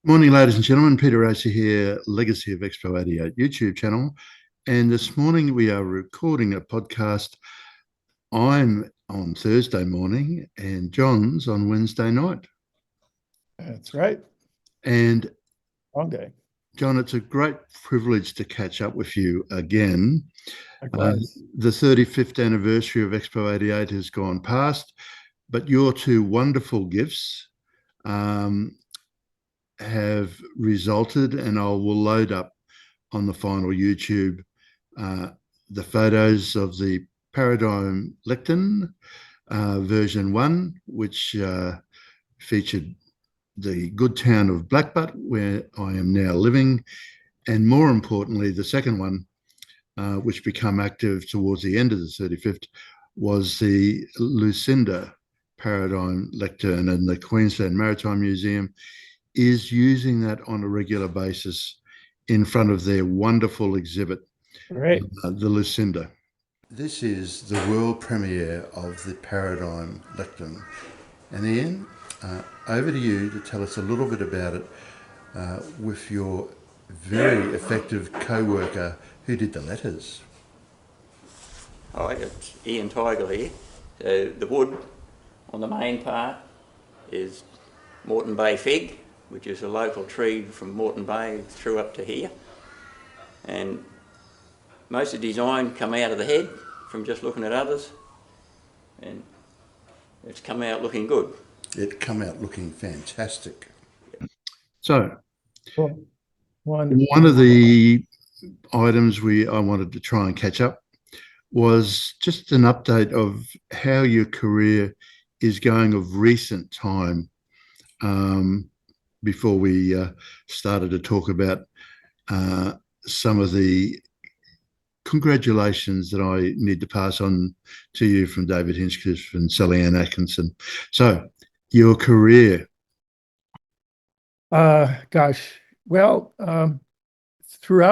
Morning, ladies and gentlemen. Peter Racer here, Legacy of Expo 88 YouTube channel. And this morning we are recording a podcast. I'm on Thursday morning and John's on Wednesday night. That's right. And Long day. John, it's a great privilege to catch up with you again. Likewise. The 35th anniversary of Expo 88 has gone past, but your two wonderful gifts have resulted, and I will load up on the final YouTube the photos of the Paradigm Lectern version 1, which featured the good town of Blackbutt, where I am now living, and more importantly, the second one, which became active towards the end of the 35th, was the Lucinda Paradigm Lectern, and the Queensland Maritime Museum is using that on a regular basis in front of their wonderful exhibit, Great. the Lucinda. This is the world premiere of the Paradigm Lectern. And Ian, over to you to tell us a little bit about it with your very effective co-worker who did the letters. Hi, it's Ian Tiger here. So the wood on the main part is Moreton Bay fig, which is a local tree from Moreton Bay through up to here. And most of the design come out of the head from just looking at others, and it's come out looking good. It come out looking fantastic. So, Cool. one of the items I wanted to try and catch up was just an update of how your career is going of recent time, before we started to talk about some of the congratulations that I need to pass on to you from David Hinchcliffe and Sallyanne Atkinson. So, your career. Throughout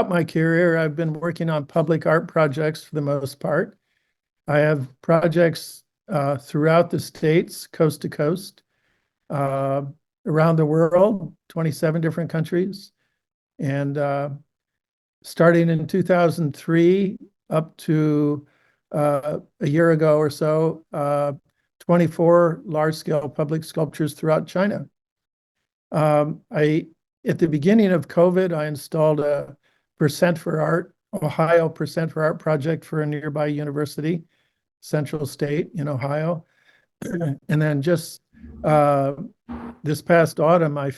my career, I've been working on public art projects for the most part. I have projects throughout the states, coast to coast, around the world, 27 different countries. And starting in 2003 up to a year ago or so, 24 large-scale public sculptures throughout China. At the beginning of COVID, I installed a Percent for Art, Ohio Percent for Art project for a nearby university, Central State in Ohio. And then just this past autumn, I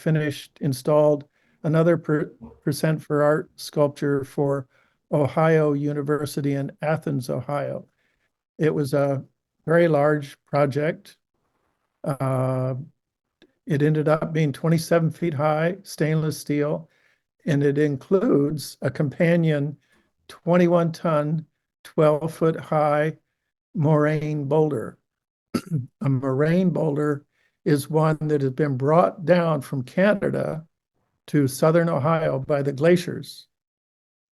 installed another Percent for Art sculpture for Ohio University in Athens, Ohio. It was a very large project. It ended up being 27 feet high, stainless steel, and it includes a companion 21-ton, 12-foot high moraine boulder. A moraine boulder is one that has been brought down from Canada to southern Ohio by the glaciers.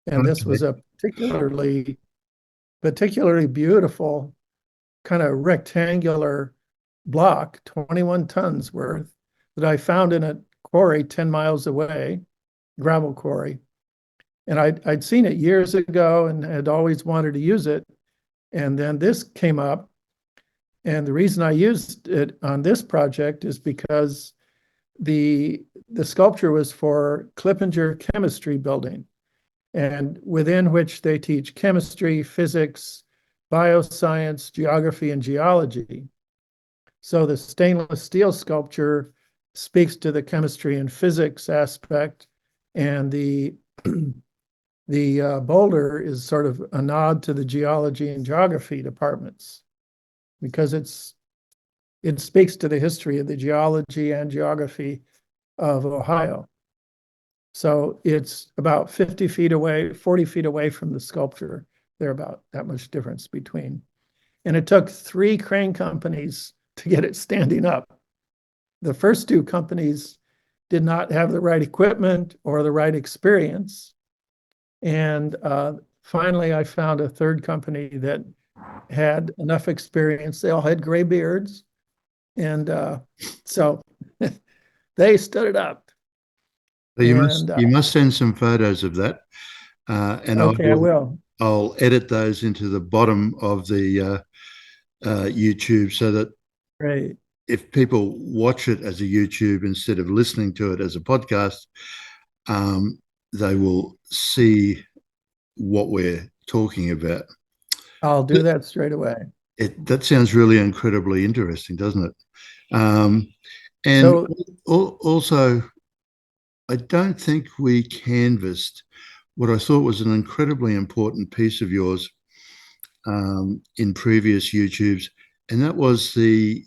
And this was a particularly beautiful kind of rectangular block, 21 tons worth, that I found in a quarry 10 miles away, gravel quarry. And I'd seen it years ago and had always wanted to use it. And then this came up. And the reason I used it on this project is because the sculpture was for Clippinger Chemistry Building, and within which they teach chemistry, physics, bioscience, geography, and geology. So the stainless steel sculpture speaks to the chemistry and physics aspect, and the boulder is sort of a nod to the geology and geography departments, because it speaks to the history of the geology and geography of Ohio. So it's about 40 feet away from the sculpture. They're about that much difference between. And it took 3 crane companies to get it standing up. The first 2 companies did not have the right equipment or the right experience. And finally, I found a third company that had enough experience. They all had gray beards. And so they stood it up. So And you must send some photos of that, and okay, I will. I'll edit those into the bottom of the YouTube so that Great. if people watch it as a YouTube instead of listening to it as a podcast, they will see what we're talking about. I'll do that straight away. That sounds really incredibly interesting, doesn't it? And So also, I don't think we canvassed what I thought was an incredibly important piece of yours in previous YouTubes, and that was the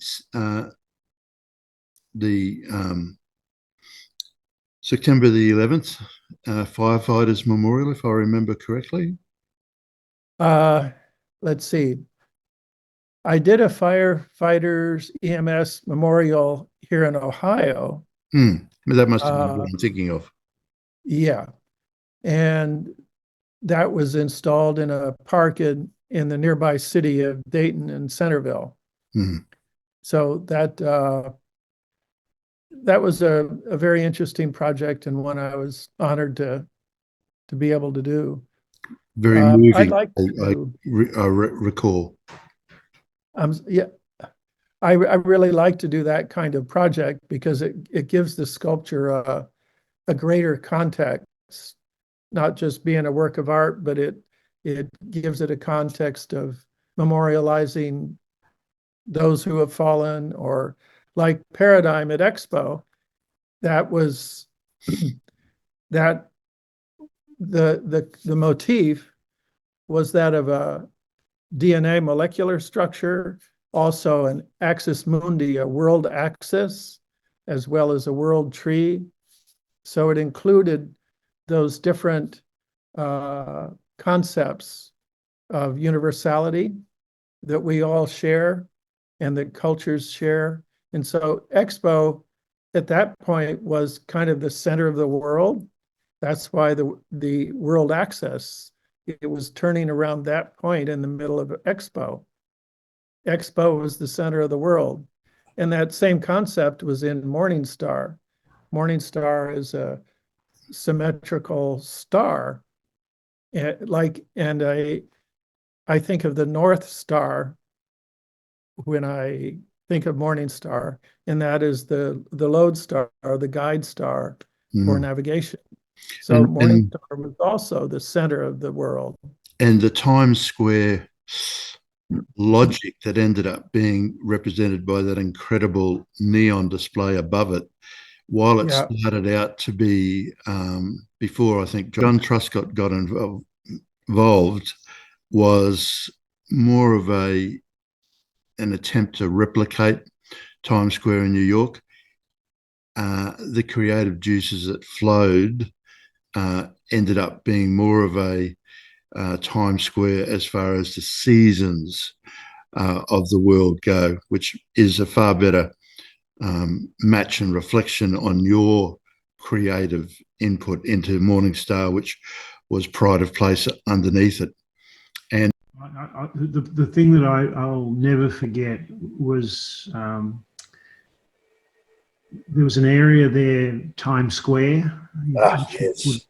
September the 11th Firefighters Memorial, if I remember correctly. let's see. I did a firefighters EMS memorial here in Ohio. That must have been what Uh, I'm thinking of. yeah. And that was installed in a park in the nearby city of Dayton and Centerville. Mm. So that was a very interesting project and one I was honored to be able to do. Very I'd moving, like I to, recall. yeah, I really like to do that kind of project because it gives the sculpture a greater context, not just being a work of art, but it gives it a context of memorializing those who have fallen, or like Paradigm at Expo, that was that the motif was that of a DNA molecular structure, also an axis mundi, a world axis, as well as a world tree. So it included those different concepts of universality that we all share and that cultures share. And so Expo at that point was kind of the center of the world. That's why the world axis, it was turning around that point in the middle of Expo. Expo was the center of the world. And that same concept was in Morning Star. Morning Star is a symmetrical star. And I think of the North Star when I think of Morning Star, and that is the lodestar, the guide star for navigation. So Morning Star was also the center of the world. And the Times Square logic that ended up being represented by that incredible neon display above it, while it started out to be, before I think John Truscott got involved, was more of an attempt to replicate Times Square in New York. The creative juices that flowed ended up being more of a Times Square as far as the seasons of the world go, which is a far better match and reflection on your creative input into Morning Star, which was pride of place underneath it. And the thing that I'll never forget was there was an area there, Times Square. Yes.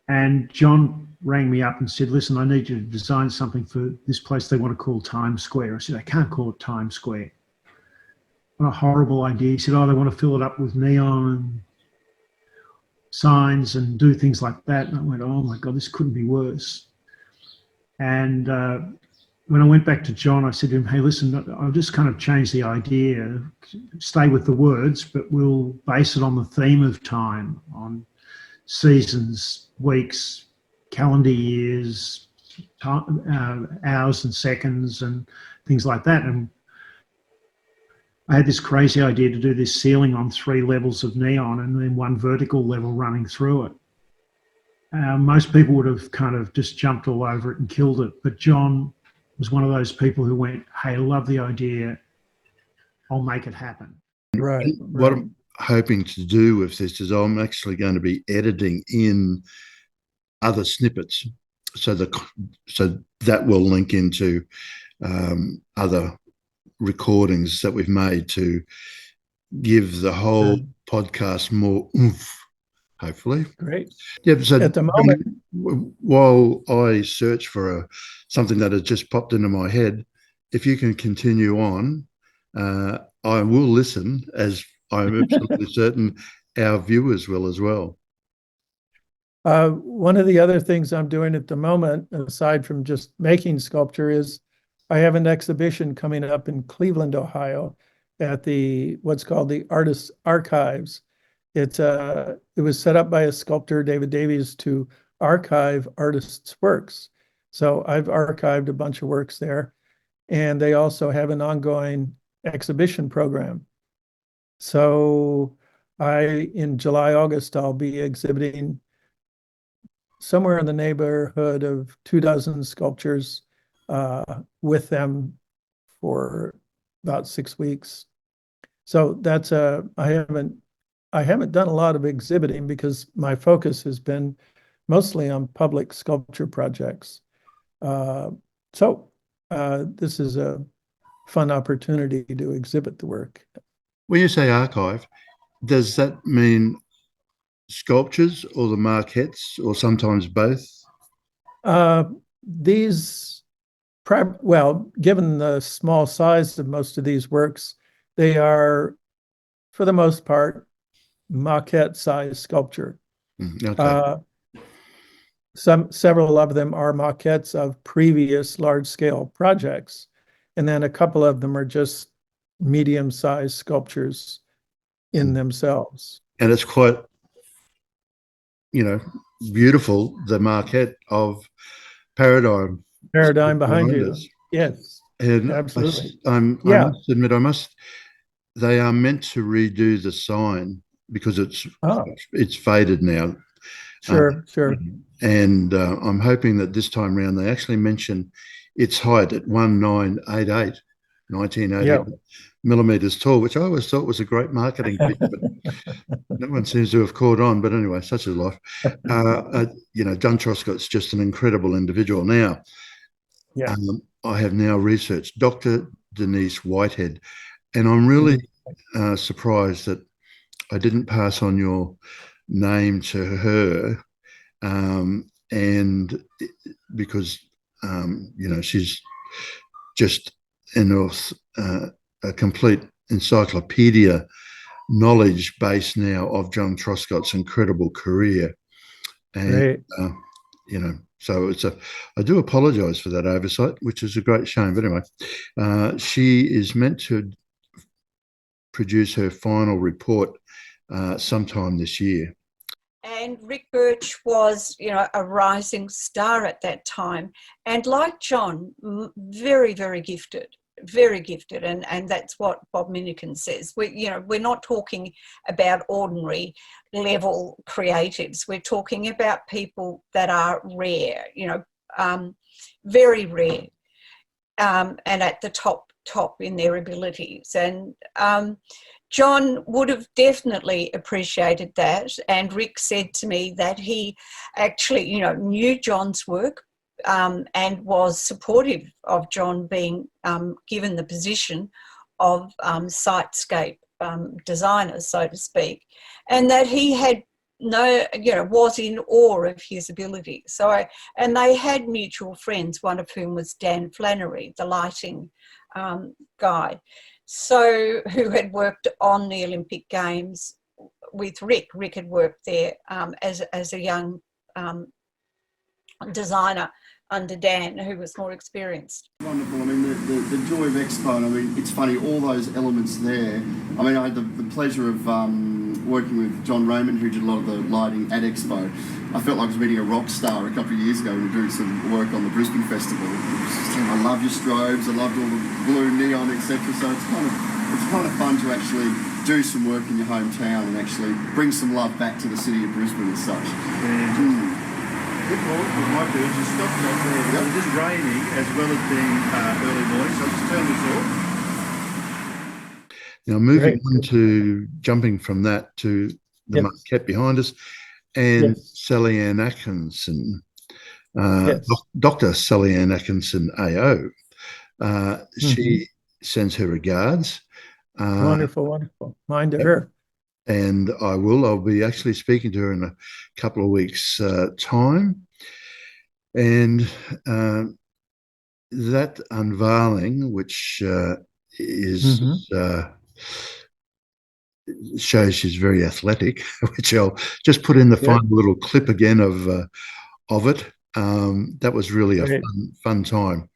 And John rang me up and said, listen, I need you to design something for this place they want to call Times Square. I said, I can't call it Times Square. What a horrible idea. He said, oh, they want to fill it up with neon and signs and do things like that. And I went, oh my God, this couldn't be worse. And when I went back to John, I said to him, hey, listen, I'll just kind of change the idea, stay with the words, but we'll base it on the theme of time, on seasons, weeks, calendar years, hours and seconds and things like that. And I had this crazy idea to do this ceiling on 3 levels of neon and then 1 vertical level running through it. Most people would have kind of just jumped all over it and killed it. But John was one of those people who went, hey, I love the idea. I'll make it happen. Right. What I'm hoping to do with this is I'm actually going to be editing in other snippets. So that will link into other recordings that we've made to give the whole podcast more oomph hopefully. Great. Yeah, so At the moment, while I search for something that has just popped into my head, if you can continue on, I will listen, as I'm absolutely certain our viewers will as well. one of the other things I'm doing at the moment, aside from just making sculpture, is I have an exhibition coming up in Cleveland, Ohio, at the what's called the Artists Archives. It was set up by a sculptor, David Davies, to archive artists' works. So I've archived a bunch of works there, and they also have an ongoing exhibition program. So in July, August, I'll be exhibiting somewhere in the neighborhood of 24 sculptures with them for about 6 weeks. So that's I haven't done a lot of exhibiting because my focus has been mostly on public sculpture projects. This is a fun opportunity to exhibit the work. When you say archive, does that mean sculptures or the maquettes, or sometimes both? These, well, given the small size of most of these works, they are, for the most part, maquette-sized sculpture. Okay. Several of them are maquettes of previous large-scale projects, and then a couple of them are just medium-sized sculptures in themselves. And it's quite, beautiful, the maquette of Paradigm Behind you. us. Yes, And absolutely. I Yeah. must admit, they are meant to redo the sign because it's faded now. Sure. And I'm hoping that this time round they actually mention its height at 1980 millimeters tall, which I always thought was a great marketing pitch, but no one seems to have caught on. But anyway, such is life. Jon Truscott's just an incredible individual. Now, I have now researched Dr. Denise Whitehead, and I'm really surprised that I didn't pass on your name to her, and because she's just a complete encyclopedia knowledge base now of Jon Truscott's incredible career, and so I do apologise for that oversight, which is a great shame. But anyway, she is meant to produce her final report sometime this year. And Rick Birch was, a rising star at that time. And like Jon, very, very gifted, and that's what Bob Minikin says. We're not talking about ordinary level creatives. We're talking about people that are rare, very rare, and at the top in their abilities. And Jon would have definitely appreciated that. And Rick said to me that he actually, knew Jon's work, and was supportive of Jon being given the position of sitescape designer, so to speak, and that he had was in awe of his ability. And they had mutual friends, one of whom was Dan Flannery, the lighting guy, who had worked on the Olympic Games with Rick. Rick had worked there as a young designer under Dan, who was more experienced. Wonderful. I mean, the joy of Expo, I mean, it's funny, all those elements there. I mean, I had the pleasure of working with John Raymond, who did a lot of the lighting at Expo. I felt like I was meeting a rock star a couple of years ago when we were doing some work on the Brisbane Festival. I love your strobes, I loved all the blue neon, etc. So it's kind of fun to actually do some work in your hometown and actually bring some love back to the city of Brisbane as such. What we might do is just stop that there. Yep. It is raining as well as being early morning, so just turn this off. Now, moving on to jumping from that to the maquette behind us, and Sallyanne Atkinson, Dr. Sallyanne Atkinson AO. She sends her regards. Wonderful. Mind to her. and I'll be actually speaking to her in a couple of weeks' time. And that unveiling, which is shows she's very athletic, which I'll just put in the final little clip again of it. That was really a fun time.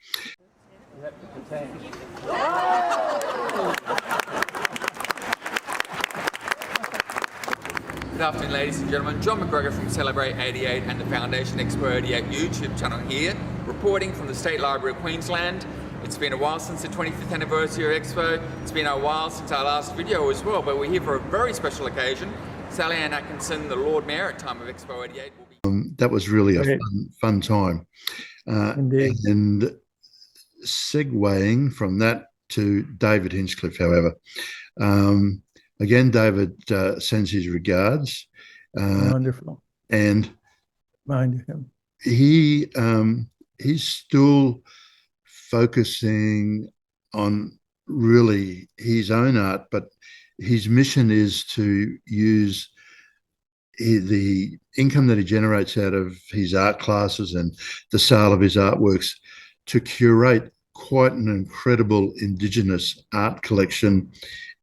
Good afternoon, ladies and gentlemen. John McGregor from Celebrate 88 and the Foundation Expo 88 YouTube channel here, reporting from the State Library of Queensland. It's been a while since the 25th anniversary of Expo. It's been a while since our last video as well, but we're here for a very special occasion. Sallyanne Atkinson, the Lord Mayor at time of Expo 88, will be... That was really a fun time. Indeed. And segueing from that to David Hinchcliffe, however. Again, David sends his regards. Wonderful. And mind him. He's still focusing on really his own art, but his mission is to use the income that he generates out of his art classes and the sale of his artworks to curate quite an incredible Indigenous art collection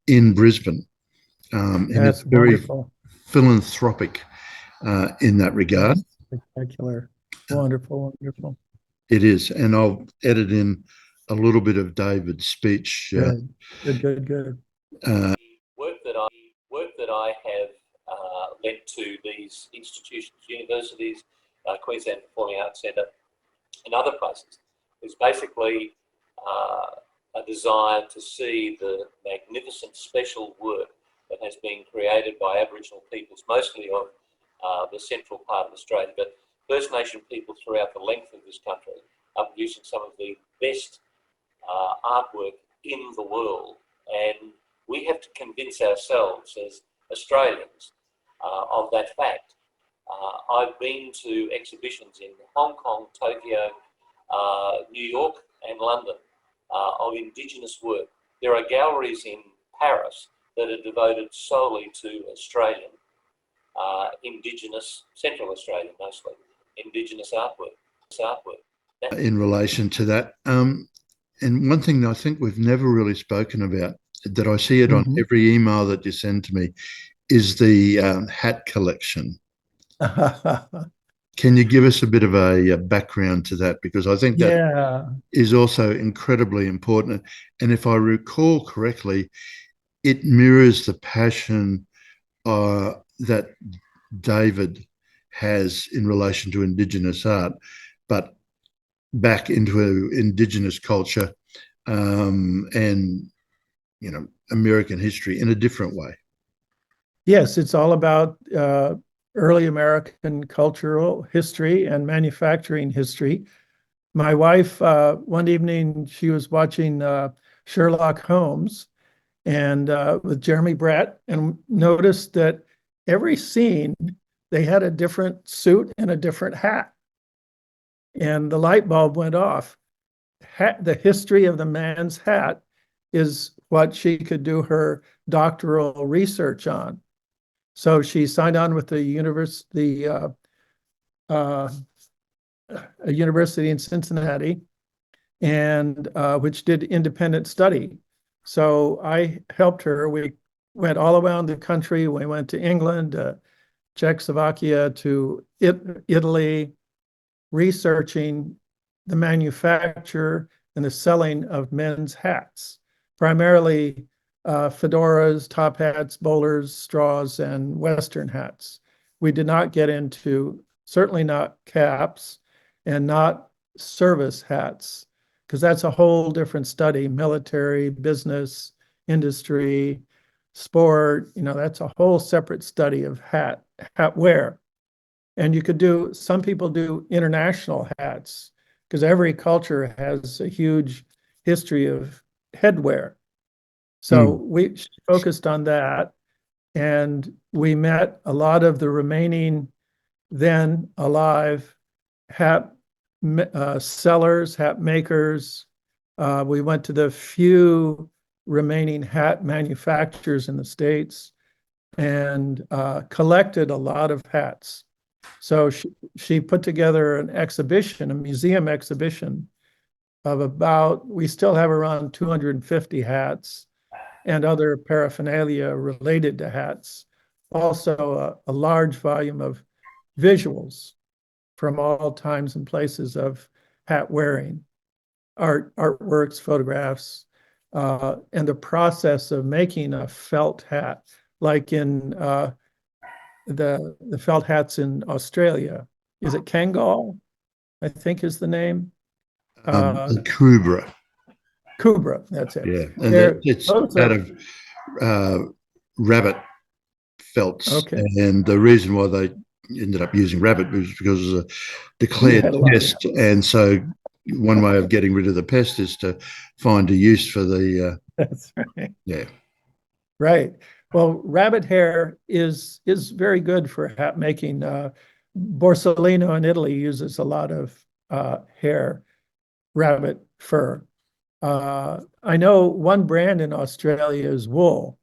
in Brisbane. And That's it's very wonderful. philanthropic in that regard. Spectacular. Wonderful, wonderful. It is. And I'll edit in a little bit of David's speech. Good. Work that I have lent to these institutions, universities, Queensland Performing Arts Centre and other places is basically a desire to see the magnificent special work that has been created by Aboriginal peoples, mostly of the central part of Australia, but First Nation people throughout the length of this country are producing some of the best artwork in the world. And we have to convince ourselves as Australians of that fact. I've been to exhibitions in Hong Kong, Tokyo, New York and London of Indigenous work. There are galleries in Paris that are devoted solely to Australian, Indigenous, Central Australian mostly, Indigenous artwork. In relation to that, and one thing that I think we've never really spoken about, that I see it on every email that you send to me, is the hat collection. Can you give us a bit of a background to that? Because I think that is also incredibly important. And if I recall correctly, it mirrors the passion that David has in relation to Indigenous art, but back into Indigenous culture and, you know, American history in a different way. Yes, it's all about early American cultural history and manufacturing history. My wife, one evening, she was watching Sherlock Holmes and with Jeremy Brett, and noticed that every scene they had a different suit and a different hat. And the light bulb went off. The history of the man's hat is what she could do her doctoral research on. So she signed on with the university, a university in Cincinnati, and which did independent study. So I helped her. We went all around the country. We went to England, Czechoslovakia, to Italy, researching the manufacture and the selling of men's hats, primarily fedoras, top hats, bowlers, straws, and Western hats. We did not get into, certainly not caps and not service hats, because that's a whole different study, military, business, industry, sport, you know, that's a whole separate study of hat wear. And you could do, some people do international hats, because every culture has a huge history of headwear. So we focused on that, and we met a lot of the remaining then alive hat sellers, hat makers. We went to the few remaining hat manufacturers in the States. and collected a lot of hats. So she put together an exhibition, a museum exhibition of we still have around 250 hats and other paraphernalia related to hats. Also a large volume of visuals from all times and places of hat wearing, artworks, photographs, and the process of making a felt hat, like in the felt hats in Australia. Is it Kangal? I think is the name. The Kubra. Kubra, that's it. Yeah, and it's out of rabbit felts. Okay. And the reason why they ended up using rabbit was because it was a declared pest. And so one way of getting rid of the pest is to find a use for the... That's right. Yeah. Right. Well, rabbit hair is very good for hat making. Borsellino in Italy uses a lot of hair, rabbit fur. I know one brand in Australia is wool.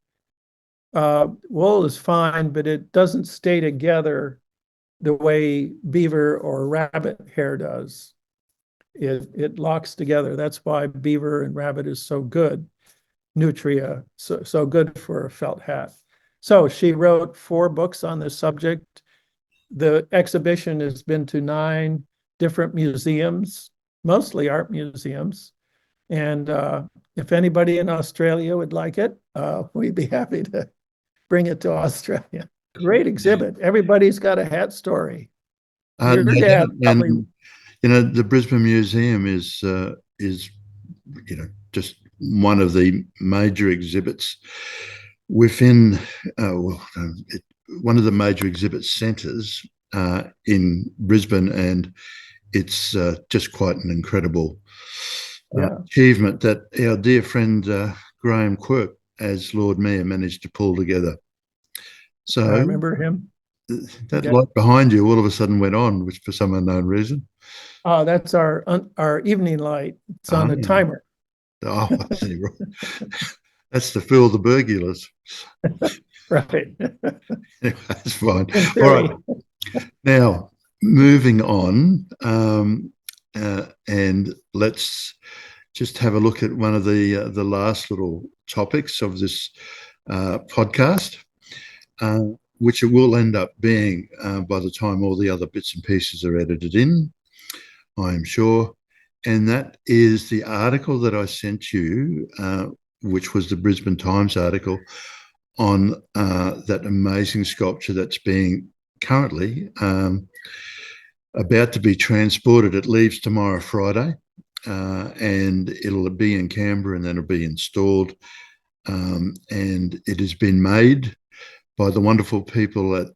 Wool is fine, but it doesn't stay together the way beaver or rabbit hair does. It locks together. That's why beaver and rabbit is so good. Nutria, so good for a felt hat. So she wrote 4 books on this subject. The exhibition has been to 9 different museums, mostly art museums. And if anybody in Australia would like it, we'd be happy to bring it to Australia. Great exhibit. Everybody's got a hat story. Your dad probably... And, you know, the Brisbane Museum is just one of the major exhibits within, one of the major exhibit centres in Brisbane, and it's just quite an incredible achievement that our dear friend Graham Quirk, as Lord Mayor, managed to pull together. So I remember him. That light behind you all of a sudden went on, which for some unknown reason. Oh, that's our evening light. It's on a timer. Oh, I see. That's to fool the burglars. Right. Anyway, that's fine. All right. Now, moving on, and let's just have a look at one of the last little topics of this podcast, which it will end up being by the time all the other bits and pieces are edited in, I am sure. And that is the article that I sent you, which was the Brisbane Times article on that amazing sculpture that's being currently about to be transported. It leaves tomorrow, Friday, and it'll be in Canberra and then it'll be installed. And it has been made by the wonderful people at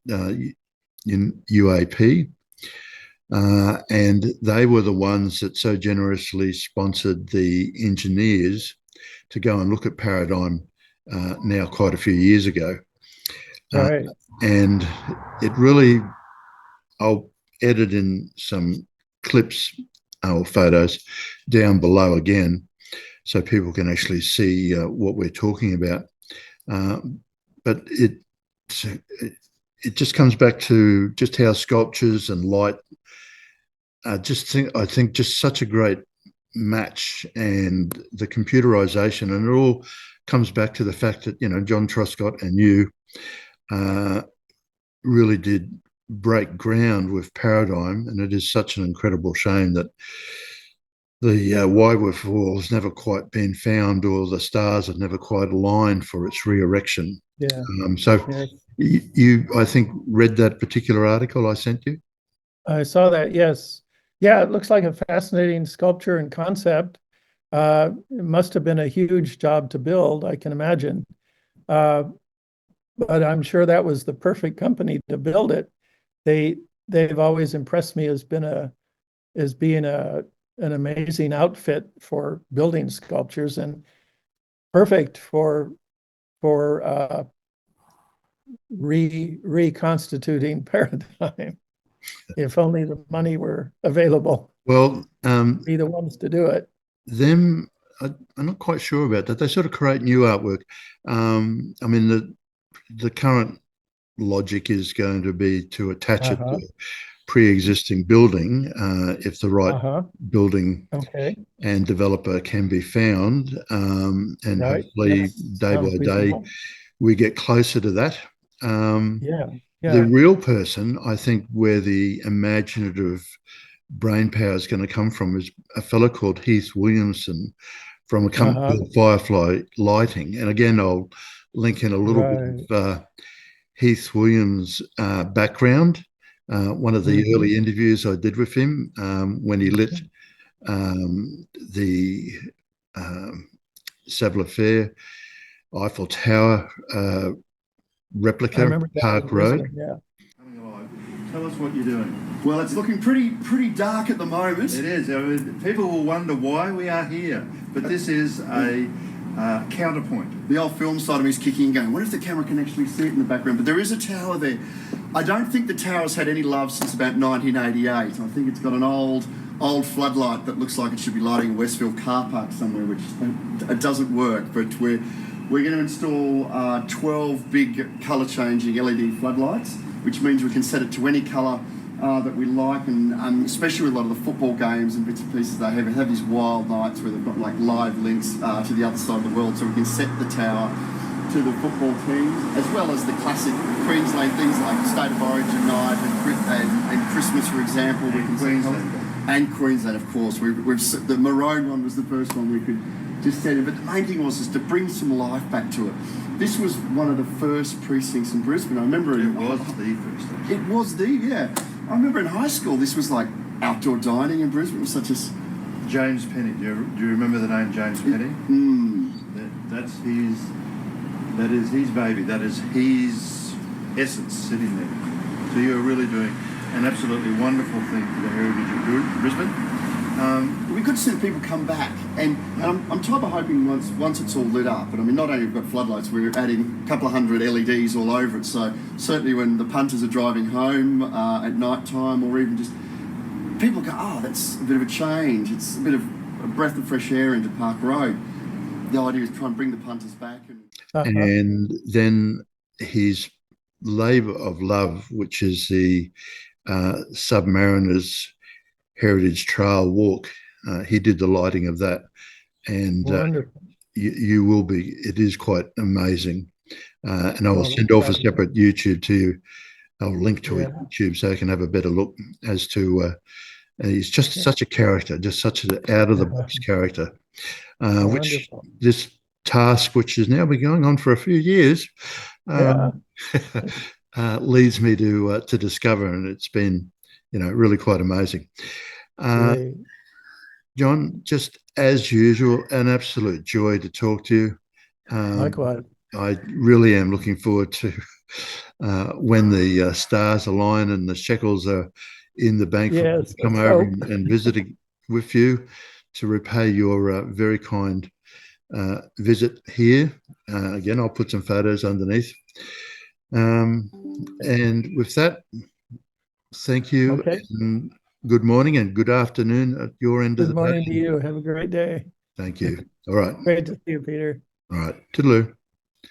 UAP. And they were the ones that so generously sponsored the engineers to go and look at Paradigm now quite a few years ago. Right. And it really, I'll edit in some clips or photos down below again so people can actually see what we're talking about. But it just comes back to just how sculptures and light I think just such a great match, and the computerization, and it all comes back to the fact that, you know, John Truscott and you really did break ground with Paradigm, and it is such an incredible shame that the Wyworth Wall has never quite been found, or the stars have never quite aligned for its re-erection. Yeah. You, I think, read that particular article I sent you? I saw that, yes. Yeah, it looks like a fascinating sculpture and concept. It must have been a huge job to build, I can imagine. But I'm sure that was the perfect company to build it. They've always impressed me as being an amazing outfit for building sculptures, and perfect for reconstituting Paradigm. If only the money were available. Well, be the ones to do it. I'm not quite sure about that. They sort of create new artwork. I mean, the current logic is going to be to attach it to a pre-existing building if the right building and developer can be found, and hopefully day by day we get closer to that. The real person, I think, where the imaginative brain power is going to come from is a fellow called Heath Williamson from a company called Firefly Lighting. And again, I'll link in a little bit of Heath Williams' background. One of the early interviews I did with him when he lit the Savile Fair Eiffel Tower replica, Park Road. Tell us what you're doing. Well, it's looking pretty dark at the moment. It is. I mean, people will wonder why we are here, but this is a counterpoint. The old film side of me is kicking in, going, what if the camera can actually see it in the background? But there is a tower there. I don't think the tower's had any love since about 1988. I think it's got an old floodlight that looks like it should be lighting a Westfield car park somewhere, which it doesn't work. But we're going to install 12 big colour-changing LED floodlights, which means we can set it to any colour that we like, and especially with a lot of the football games and bits and pieces, they have these wild nights where they've got like live links to the other side of the world, so we can set the tower to the football teams, as well as the classic Queensland things like State of Origin night and Christmas, for example. We can and Queensland, of course. The Maroon one was the first one we could just set it. But the main thing was to bring some life back to it. This was one of the first precincts in Brisbane. I remember it was the first. It was yeah. I remember in high school, this was like outdoor dining in Brisbane. It was such a... James Penny. Do you remember the name James Penny? That is his baby. That is his essence sitting there. So you're really doing an absolutely wonderful thing for the heritage of Brisbane. We could see the people come back, and I'm type of hoping once it's all lit up, but I mean, not only have we got floodlights, we're adding a couple of hundred LEDs all over it, so certainly when the punters are driving home at night time, or even just people go, oh, that's a bit of a change, it's a bit of a breath of fresh air into Park Road. The idea is to try and bring the punters back. And then his labour of love, which is the Submariners Heritage Trail Walk. He did the lighting of that, and you will be. It is quite amazing, and I will send off a separate YouTube to you. I'll link to it YouTube so you can have a better look as to. He's just such a character, just such an out of the box character, which this task, which has now been going on for a few years, leads me to discover, and it's been, really quite amazing. Jon, just as usual, an absolute joy to talk to you. Likewise. I really am looking forward to when the stars align and the shekels are in the bank for me to come over and visit with you to repay your very kind visit here. Again, I'll put some photos underneath. And with that, thank you. And good morning and good afternoon at your end of the day. Good morning to you. Have a great day. Thank you. All right. Great to see you, Peter. All right. Toodaloo.